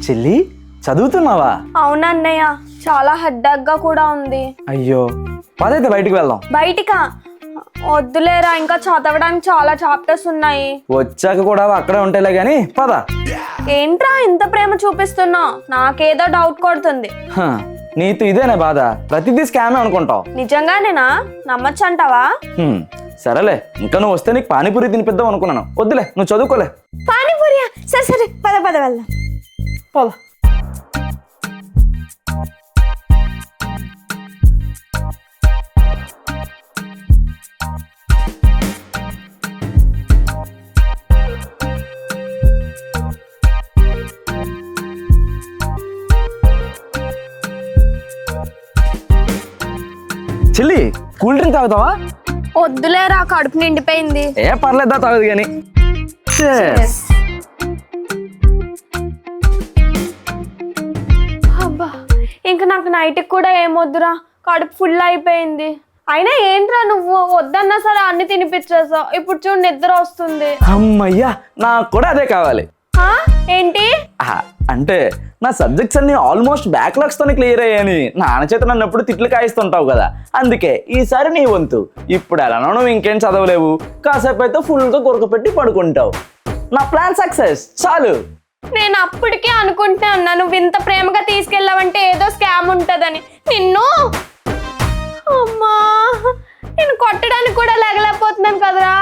చెల్లి చదువుతున్నావా? అవునన్నయ్య, చాలా హెడ్డాక్ గా కూడా ఉంది. అయ్యో పదైతే బయటికి వెళ్దాం. బయటికా? వద్దులేరా, ఇంకా చదవడానికి చాలా చాప్టర్స్ ఉన్నాయి. వచ్చాక కూడా అక్కడే ఉంటాయిలే గాని పద. ఏంట్రా ఇంత ప్రేమ చూపిస్తున్నావు? నాకేదో డౌట్ కొడుతుంది. నీతో ఇదేనే బాధ, ప్రతిదీ స్కామే అనుకుంటావు. నిజంగానేనా? నమ్మచ్చంటావా? సరేలే, ఇంకా నువ్వు వస్తే నీకు పానీపూరి తినిపిద్దాం అనుకున్నాను. వద్దులే, నువ్వు చదువుకోలే. పానీపూరియా? సరే సరే, పద పద వెళ్దాం. పద. చెల్లి కూల్ డ్రింక్ తాగుతావా? వద్దులేరా, కడుపు నిండిపోయింది. ఏ పర్లేదా, తాగదు కానీ. అబ్బా, ఇంకా నాకు నైట్కి కూడా ఏమొద్దురా, కడుపు ఫుల్ అయిపోయింది. అయినా ఏంట్రా నువ్వు వద్దన్నా సరే అన్ని తినిపించేసావు. ఇప్పుడు చూడు నిద్ర వస్తుంది. అమ్మయ్యా, నాకు కూడా అదే కావాలి. ఏంటి? అంటే నా సబ్జెక్ట్స్ అన్ని ఆల్మోస్ట్ బ్యాక్లాగ్స్ తోనే క్లియర్ అయ్యాని నాన్న చేత నన్ను ఎప్పుడు తిట్లు కాయిస్తుంటావు కదా, అందుకే ఈసారి నీ వంతు. ఇప్పుడు ఎలానో నువ్వు ఇంకేం చదవలేవు, కాసేపు అయితే ఫుల్ గా గురకపెట్టి పడుకుంటావు. నా ప్లాన్ సక్సెస్ చాలు. నేను అప్పటికే అనుకుంటా అన్నా, నువ్వు ఇంత ప్రేమగా తీసుకెళ్ళావంటే ఏదో స్కామ్ ఉంటదని. నిన్ను అమ్మా, నేను కొట్టడానికి కూడా లేగలేకపోతున్నాను కదరా.